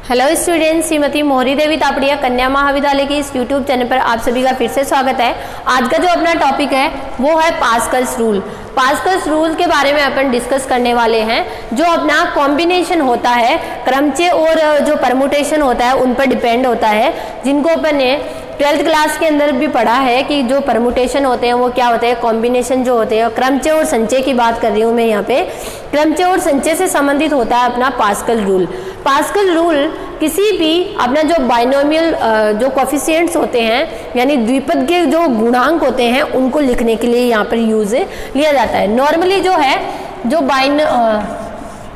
Hello students, Shrimati मोहरी देवी तापड़िया कन्या महाविद्यालय के इस यूट्यूब चैनल पर आप सभी का फिर से स्वागत है। आज का जो अपना टॉपिक है वो है पास्कल्स रूल। पास्कल्स रूल के बारे में अपन डिस्कस करने वाले हैं। जो अपना कॉम्बिनेशन होता है, क्रमचय और जो परमुटेशन होता है उन पर डिपेंड होता है, जिनको अपन ने 12th क्लास के अंदर भी पढ़ा है कि जो परमुटेशन होते हैं वो क्या होते हैं, कॉम्बिनेशन जो होते हैं। क्रमचय और संचय की बात कर रही हूँ मैं यहाँ पे। क्रमचय और संचय से संबंधित होता है अपना पास्कल रूल। पास्कल रूल किसी भी अपना जो बाइनोमियल जो कोफिशिएंट्स होते हैं यानी द्विपद के जो गुणांक होते हैं उनको लिखने के लिए यहाँ पर यूज लिया जाता है। नॉर्मली जो है जो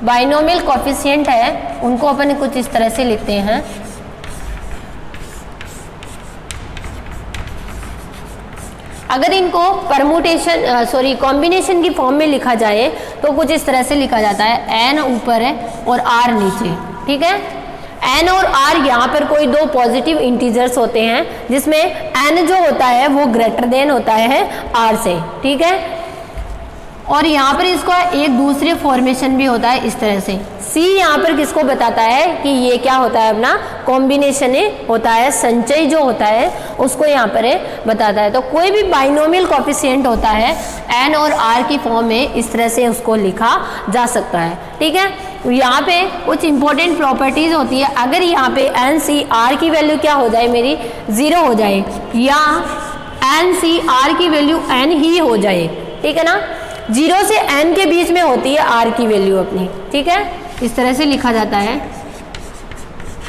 बाइनोमियल कोफिशिएंट है उनको अपन कुछ इस तरह से लिखते हैं। अगर इनको परमुटेशन कॉम्बिनेशन की फॉर्म में लिखा जाए तो कुछ इस तरह से लिखा जाता है, n ऊपर है और r नीचे। ठीक है, n और r यहाँ पर कोई दो पॉजिटिव इंटीजर्स होते हैं जिसमें n जो होता है वो ग्रेटर देन होता है r से। ठीक है, और यहाँ पर इसका एक दूसरे फॉर्मेशन भी होता है इस तरह से। C यहाँ पर किसको बताता है कि ये क्या होता है, अपना कॉम्बिनेशन होता है, संचय जो होता है उसको यहाँ पर बताता है। तो कोई भी बाइनोमियल कोफिशिएंट होता है n और r की फॉर्म में इस तरह से उसको लिखा जा सकता है। ठीक है, यहाँ पे कुछ इंपॉर्टेंट प्रॉपर्टीज होती है। अगर यहाँ पे n c r की वैल्यू क्या हो जाए, मेरी 0 हो जाए, या n c r की वैल्यू n ही हो जाए, ठीक है ना, 0 से n के बीच में होती है r की वैल्यू अपनी। ठीक है, इस तरह से लिखा जाता है।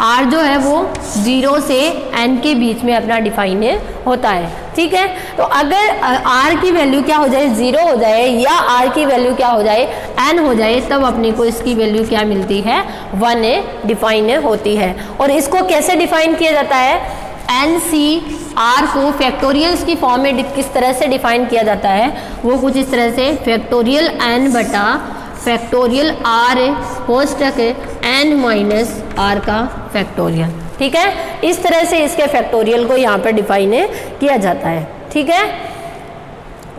r जो है वो 0 से n के बीच में अपना डिफाइन होता है। ठीक है, तो अगर r की वैल्यू क्या हो जाए, 0 हो जाए, या r की वैल्यू क्या हो जाए, n हो जाए, तब अपने को इसकी वैल्यू क्या मिलती है, 1 डिफाइन होती है। और इसको कैसे डिफाइन किया जाता है, एन सी आर को फैक्टोरियल्स की फॉर्म में किस तरह से डिफाइन किया जाता है, वो कुछ इस तरह से, फैक्टोरियल n बटा factorial r कोष्टक n minus r का फैक्टोरियल। ठीक है, इस तरह से इसके फैक्टोरियल को यहाँ पर डिफाइन किया जाता है। ठीक है,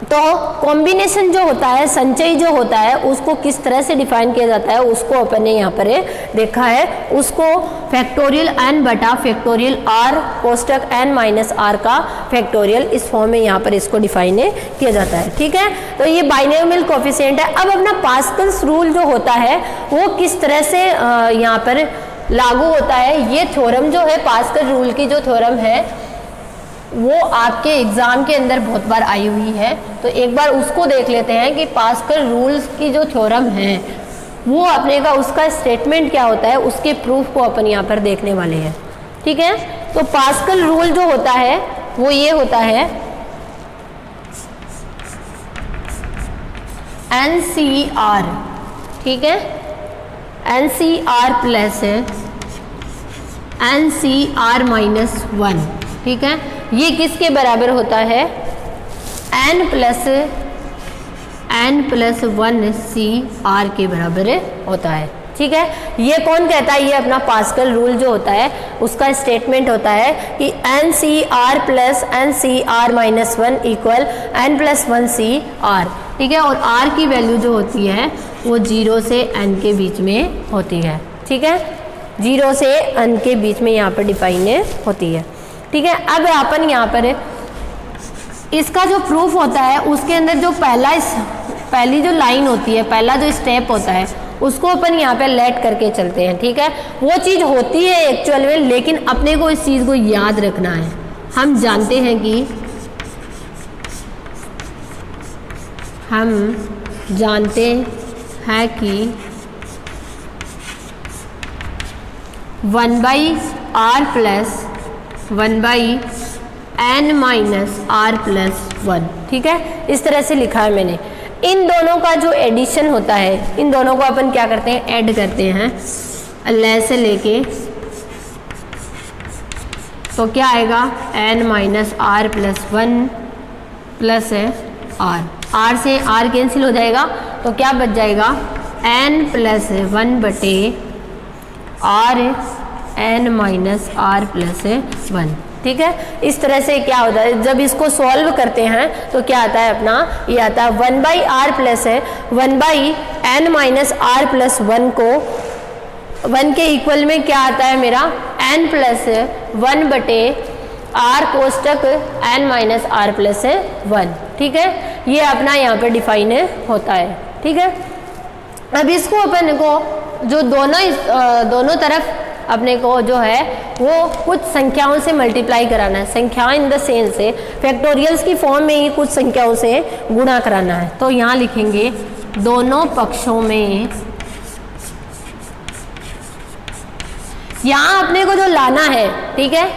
तो कॉम्बिनेशन जो होता है, संचय जो होता है, उसको किस तरह से डिफाइन किया जाता है उसको अपन ने यहाँ पर देखा है। उसको फैक्टोरियल n बटा factorial r कोष्टक n minus r का फैक्टोरियल, इस फॉर्म में यहाँ पर इसको डिफाइन किया जाता है। ठीक है, तो ये बाइनोमियल कोफिशिएंट है। अब अपना पास्कल्स रूल जो होता है वो किस तरह से यहाँ पर लागू होता है, ये थ्योरम जो है, पास्कल रूल की जो थ्योरम है वो आपके एग्जाम के अंदर बहुत बार आई हुई है। तो एक बार उसको देख लेते हैं कि पास्कल रूल्स की जो थ्योरम है वो अपने का उसका स्टेटमेंट क्या होता है, उसके प्रूफ को अपन यहाँ पर देखने वाले हैं। ठीक है, तो पास्कल रूल जो होता है वो ये होता है, NCR। ठीक है, NCR प्लस NCR माइनस 1। ठीक है, ये किसके बराबर होता है, n प्लस 1 CR के बराबर होता है। ठीक है, ये कौन कहता है, ये अपना पास्कल रूल जो होता है उसका स्टेटमेंट होता है कि NCR plus NCR minus 1 equal n plus 1 CR। ठीक है, और r की वैल्यू जो होती है वो 0 से n के बीच में होती है। ठीक है, 0 से n के बीच में यहाँ पर डिफाइन होती है। ठीक है, अब अपन यहाँ पर इसका जो प्रूफ होता है उसके अंदर जो पहली जो लाइन होती है, पहला जो स्टेप होता है, उसको अपन यहाँ पे लेट करके चलते हैं। ठीक है, वो चीज़ होती है एक्चुअल में, लेकिन अपने को इस चीज़ को याद रखना है। हम जानते हैं कि 1/r plus 1/n minus r plus 1। ठीक है, इस तरह से लिखा है मैंने। इन दोनों का जो एडिशन होता है, इन दोनों को अपन क्या करते हैं, ऐड करते हैं ले से लेके, तो क्या आएगा, n minus r plus 1 plus r से r कैंसिल हो जाएगा, तो क्या बच जाएगा, n प्लस 1 बटे r n minus r plus 1। ठीक है, इस तरह से क्या होता है, जब इसको सॉल्व करते हैं तो क्या आता है अपना, ये आता है 1/r plus 1/n minus r plus 1 को 1 के इक्वल में क्या आता है मेरा n प्लस 1 बटे r कोष्टक n minus r plus 1। ठीक है, ये अपना यहाँ पे डिफाइन होता है। ठीक है, अब इसको अपन को जो दोनों तरफ अपने को जो है वो कुछ संख्याओं से मल्टीप्लाई कराना है। संख्याएं इन द सेंस से फैक्टोरियल्स की फॉर्म में ही कुछ संख्याओं से गुणा कराना है। तो यहाँ लिखेंगे दोनों पक्षों में, यहाँ अपने को जो लाना है, ठीक है,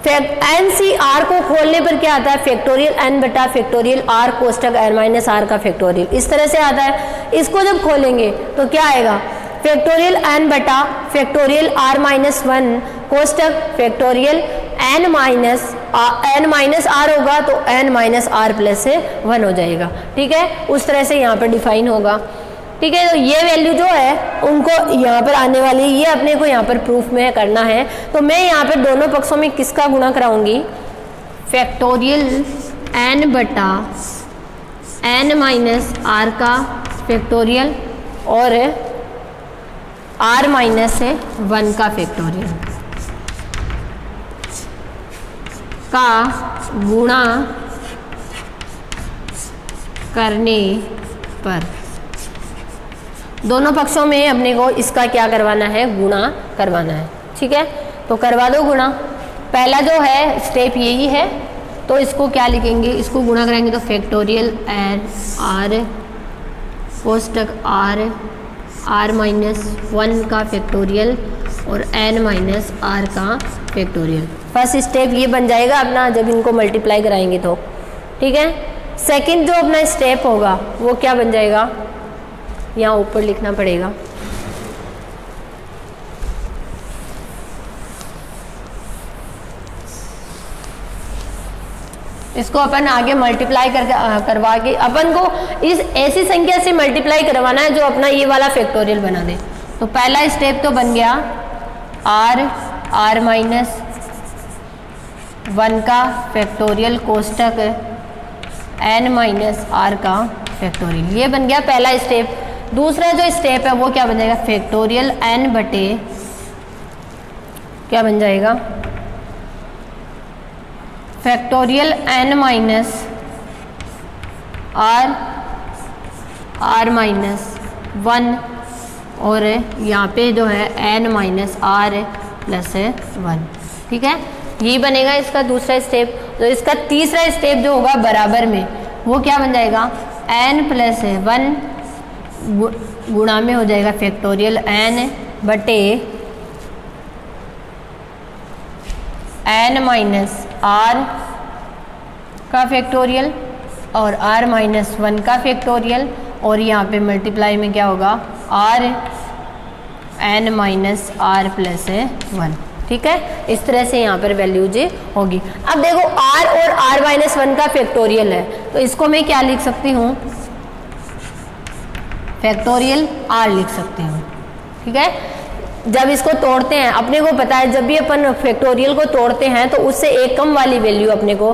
NCR को खोलने पर क्या आता है, फैक्टोरियल n बटा factorial r कोष्टक n minus r का फैक्टोरियल, इस तरह से आता है। इसको जब खोलेंगे तो क्या आएगा, फैक्टोरियल n बटा फैक्टोरियल r माइनस 1 कोष्टक फैक्टोरियल n माइनस r होगा तो n माइनस r प्लस 1 हो जाएगा। ठीक है, उस तरह से यहाँ पर डिफाइन होगा। ठीक है, तो ये वैल्यू जो है उनको यहाँ पर आने वाली, ये अपने को यहाँ पर प्रूफ में करना है। तो मैं यहाँ पर दोनों पक्षों में किसका गुणा कराऊंगी, फैक्टोरियल n बटा n माइनस r का फैक्टोरियल और r माइनस 1 का फैक्टोरियल का गुणा करने पर दोनों पक्षों में अपने को इसका क्या करवाना है, गुणा करवाना है। ठीक है, तो करवा दो गुणा। पहला जो है स्टेप यही है, तो इसको क्या लिखेंगे, इसको गुणा कराएंगे तो factorial n r कोष्टक r minus 1 का फैक्टोरियल और n माइनस r का फैक्टोरियल। फर्स्ट स्टेप ये बन जाएगा अपना जब इनको मल्टीप्लाई कराएंगे तो। ठीक है, सेकंड जो अपना स्टेप होगा वो क्या बन जाएगा, यहाँ ऊपर लिखना पड़ेगा, इसको अपन आगे मल्टीप्लाई करवा के अपन को इस ऐसी संख्या से मल्टीप्लाई करवाना है जो अपना ये वाला फैक्टोरियल बना दे। तो पहला स्टेप तो बन गया r माइनस 1 का फैक्टोरियल कोष्टक n माइनस r का फैक्टोरियल, ये बन गया पहला स्टेप। दूसरा जो स्टेप है वो क्या बन जाएगा, फैक्टोरियल n बटे क्या बन जाएगा, factorial n minus r minus 1 और यहाँ पे जो है n माइनस r प्लस 1। ठीक है, यही बनेगा इसका दूसरा स्टेप। तो इसका तीसरा स्टेप जो होगा बराबर में, वो क्या बन जाएगा, n प्लस 1 गुणा में हो जाएगा फैक्टोरियल n बटे n माइनस r का फैक्टोरियल और r माइनस 1 का फैक्टोरियल, और यहाँ पे मल्टीप्लाई में क्या होगा, r n minus r plus 1। ठीक है, इस तरह से यहाँ पर वैल्यूज होगी। अब देखो r और r माइनस 1 का फैक्टोरियल है, तो इसको मैं क्या लिख सकती हूँ, फैक्टोरियल r लिख सकते हैं। ठीक है, जब इसको तोड़ते हैं अपने को पता है, जब भी अपन फैक्टोरियल को तोड़ते हैं तो उससे एक कम वाली वैल्यू अपने को,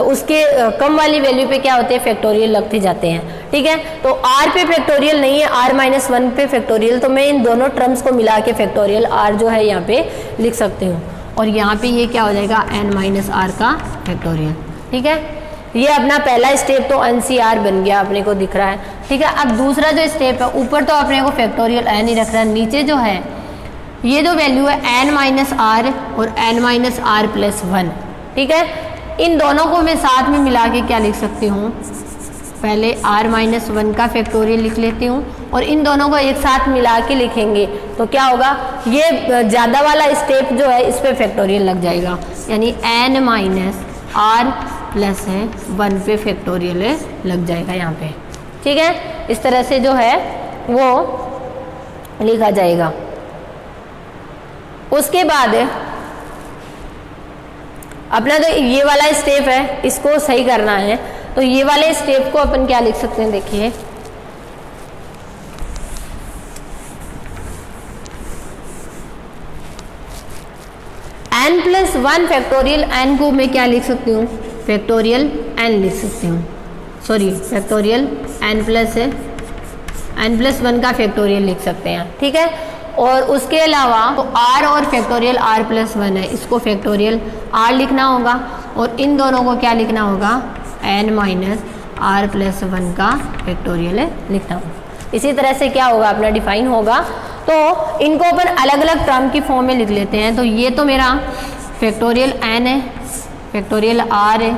उसके कम वाली वैल्यू पे क्या होते हैं, फैक्टोरियल लगते जाते हैं। ठीक है, तो r पे फैक्टोरियल नहीं है, r माइनस 1 पे फैक्टोरियल, तो मैं इन दोनों टर्म्स को मिला के फैक्टोरियल r जो है यहाँ पे लिख सकती हूँ, और यहाँ पे ये क्या हो जाएगा, n माइनस r का फैक्टोरियल। ठीक है, ये अपना पहला स्टेप तो NCR बन गया, अपने को दिख रहा है। ठीक है, अब दूसरा जो स्टेप है, ऊपर तो अपने को फैक्टोरियल n ही रख रहा है, नीचे जो है ये जो वैल्यू है n माइनस r और n माइनस r प्लस 1। ठीक है, इन दोनों को मैं साथ में मिला के क्या लिख सकती हूँ, पहले r माइनस 1 का फैक्टोरियल लिख लेती हूँ और इन दोनों को एक साथ मिला के लिखेंगे तो क्या होगा, ये ज़्यादा वाला स्टेप जो है इस पर फैक्टोरियल लग जाएगा, यानी n माइनस r प्लस 1 पे फैक्टोरियल लग जाएगा यहाँ पे। ठीक है, इस तरह से जो है वो लिखा जाएगा। उसके बाद अपना जो ये वाला स्टेप है इसको सही करना है, तो ये वाले स्टेप को अपन क्या लिख सकते हैं, देखिए n प्लस 1 फैक्टोरियल n को मैं क्या लिख सकती हूँ, फैक्टोरियल n लिख सकती हूँ, सॉरी फैक्टोरियल n प्लस 1 का फैक्टोरियल लिख सकते हैं। ठीक है, और उसके अलावा तो r और फैक्टोरियल r+1 है, इसको फैक्टोरियल r लिखना होगा और इन दोनों को क्या लिखना होगा, n-r+1 का फैक्टोरियल लिखना होगा। इसी तरह से क्या होगा, अपना डिफाइन होगा। तो इनको अपन अलग अलग टर्म की फॉर्म में लिख लेते हैं। तो ये तो मेरा फैक्टोरियल n है, फैक्टोरियल r है,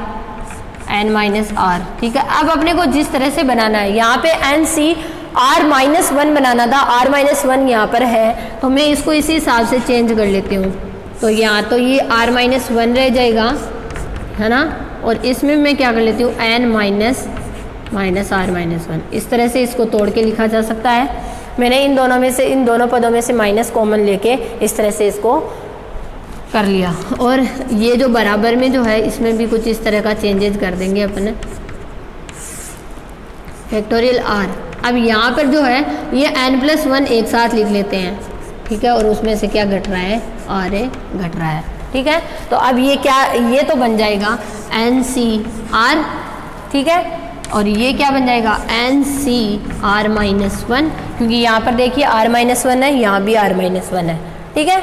n-r, ठीक है। अब अपने को जिस तरह से बनाना है, यहाँ पे NC-r-1 बनाना था, r-1 यहाँ पर है, तो मैं इसको इसी हिसाब से चेंज कर लेती हूँ। तो यहाँ तो ये r-1 रह जाएगा, है ना, और इसमें मैं क्या कर लेती हूँ, n-r-1। इस तरह से इसको तोड़ के लिखा जा सकता है। मैंने इन दोनों पदों में से माइनस कॉमन लेके इस तरह से इसको कर लिया। और ये जो बराबर में जो है, इसमें भी कुछ इस तरह का चेंजेस कर देंगे अपने, फैक्टोरियल r। अब यहाँ पर जो है ये n+1 एक साथ लिख लेते हैं, ठीक है, और उसमें से क्या घट रहा है, r घट रहा है, ठीक है। तो अब ये क्या, ये तो बन जाएगा NCr, ठीक है, और ये क्या बन जाएगा, NCr-1, क्योंकि यहाँ पर देखिए r-1 है, यहाँ भी r-1 है, ठीक है।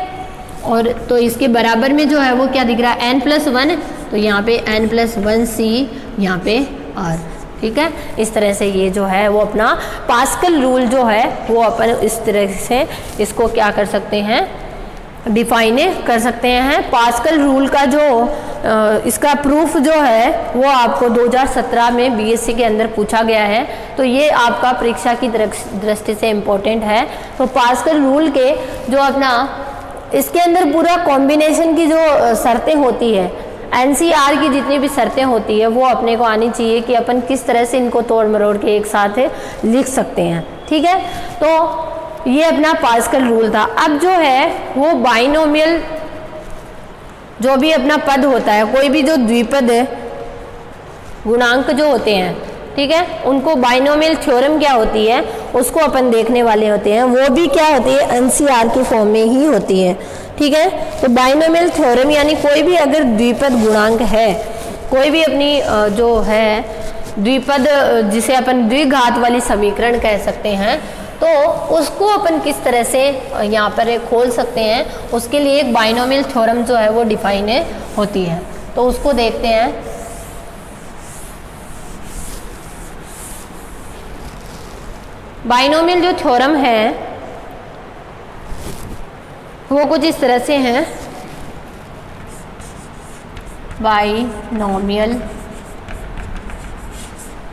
और तो इसके बराबर में जो है वो क्या दिख रहा है, n+1, तो यहाँ पे n+1c, यहाँ पे r, ठीक है। इस तरह से ये जो है वो अपना पास्कल रूल जो है वो अपन इस तरह से इसको क्या कर सकते हैं, डिफाइन कर सकते हैं। पास्कल रूल का जो इसका प्रूफ जो है वो आपको 2017 में बीएससी के अंदर पूछा गया है, तो ये आपका परीक्षा की दृष्टि से इम्पोर्टेंट है। तो पास्कल रूल के जो अपना इसके अंदर पूरा कॉम्बिनेशन की जो शर्तें होती है, एनसीआर की जितनी भी शर्तें होती है वो अपने को आनी चाहिए कि अपन किस तरह से इनको तोड़ मरोड़ के एक साथ लिख सकते हैं, ठीक है। तो ये अपना पास्कल रूल था। अब जो है वो बाइनोमियल जो भी अपना पद होता है, कोई भी जो द्विपद गुणांक जो होते हैं, ठीक है, उनको बाइनोमियल थ्योरम क्या होती है उसको अपन देखने वाले होते हैं। वो भी क्या होती है, एनसीआर की फॉर्म में ही होती है, ठीक है। तो बाइनोमियल थ्योरम यानी कोई भी अगर द्विपद गुणांक है, कोई भी अपनी जो है द्विपद जिसे अपन द्विघात वाली समीकरण कह सकते हैं, तो उसको अपन किस तरह से यहाँ पर खोल सकते हैं, उसके लिए एक बाइनोमियल थ्योरम जो है वो डिफाइन होती है। तो उसको देखते हैं। बाइनोमियल जो थ्योरम है वो कुछ इस तरह से है, बाइनोमियल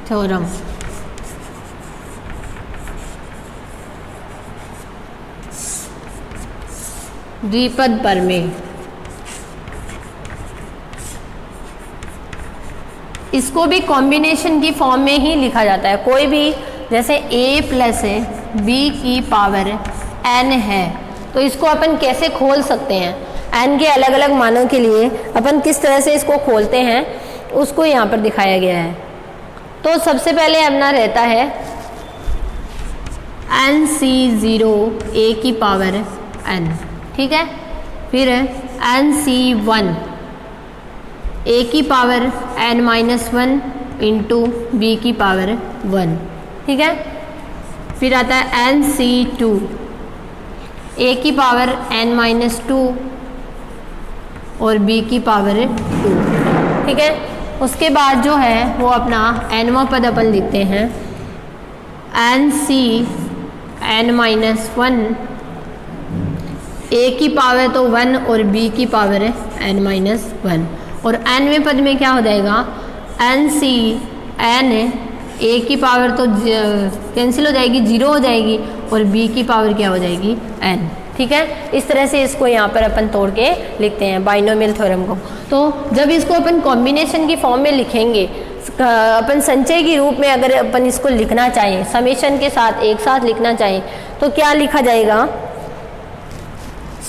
थ्योरम द्विपद प्रमेय, इसको भी कॉम्बिनेशन की फॉर्म में ही लिखा जाता है। कोई भी जैसे a प्लस b की पावर n है, तो इसको अपन कैसे खोल सकते हैं, n के अलग अलग मानों के लिए अपन किस तरह से इसको खोलते हैं उसको यहाँ पर दिखाया गया है। तो सबसे पहले अपना रहता है NC0 a की पावर n, ठीक है, फिर NC1 a की पावर n-1 इंटू b की पावर 1, ठीक है, फिर आता है NC2 a की पावर n-2 और b की पावर 2, ठीक है। उसके बाद जो है वो अपना nवां पद अपन लिखते हैं NCn-1 a की पावर तो 1 और b की पावर है n-1, और nवें पद में क्या हो जाएगा, NCn a की पावर तो कैंसिल हो जाएगी, 0 हो जाएगी, और b की पावर क्या हो जाएगी, n, ठीक है। इस तरह से इसको यहाँ पर अपन तोड़ के लिखते हैं बाइनोमियल थ्योरम को। तो जब इसको अपन कॉम्बिनेशन की फॉर्म में लिखेंगे, अपन संचय के रूप में अगर अपन इसको लिखना चाहें, समेशन के साथ एक साथ लिखना चाहें, तो क्या लिखा जाएगा,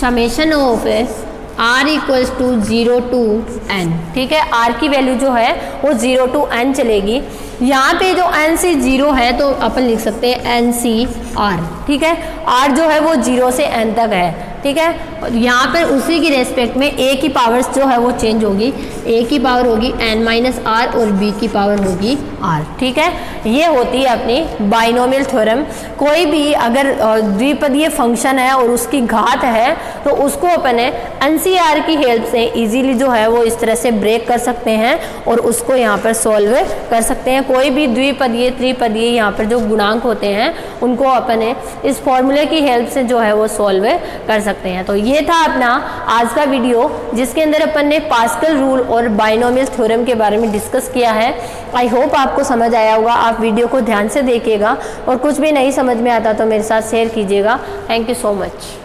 summation of r equals to 0 to n, ठीक है। r की वैल्यू जो है वो 0 to n चलेगी। यहाँ पे जो NC 0 है तो अपन लिख सकते हैं NCr, ठीक है। r जो है वो 0 से n तक है, ठीक है। और यहाँ पर उसी की रेस्पेक्ट में a की पावर्स जो है वो चेंज होगी, a की पावर होगी n माइनस आर और b की पावर होगी r, ठीक है। ये होती है अपनी बाइनोमियल थ्योरम। कोई भी अगर द्विपदीय फंक्शन है और उसकी घात है तो उसको अपन एनसीआर की हेल्प से इजीली जो है वो इस तरह से ब्रेक कर सकते हैं और उसको यहाँ पर सॉल्व कर सकते हैं। कोई भी द्विपदीय त्रिपदीय यहाँ पर जो गुणांक होते हैं उनको अपन इस फॉर्मूले की हेल्प से जो है वो सॉल्व कर सकते हैं। तो ये था अपना आज का वीडियो जिसके अंदर अपन ने पास्कल रूल और बाइनोमियल थ्योरम के बारे में डिस्कस किया है। आई होप आपको समझ आया होगा। आप वीडियो को ध्यान से देखिएगा और कुछ भी नहीं समझ में आता तो मेरे साथ शेयर कीजिएगा। Thank you so much.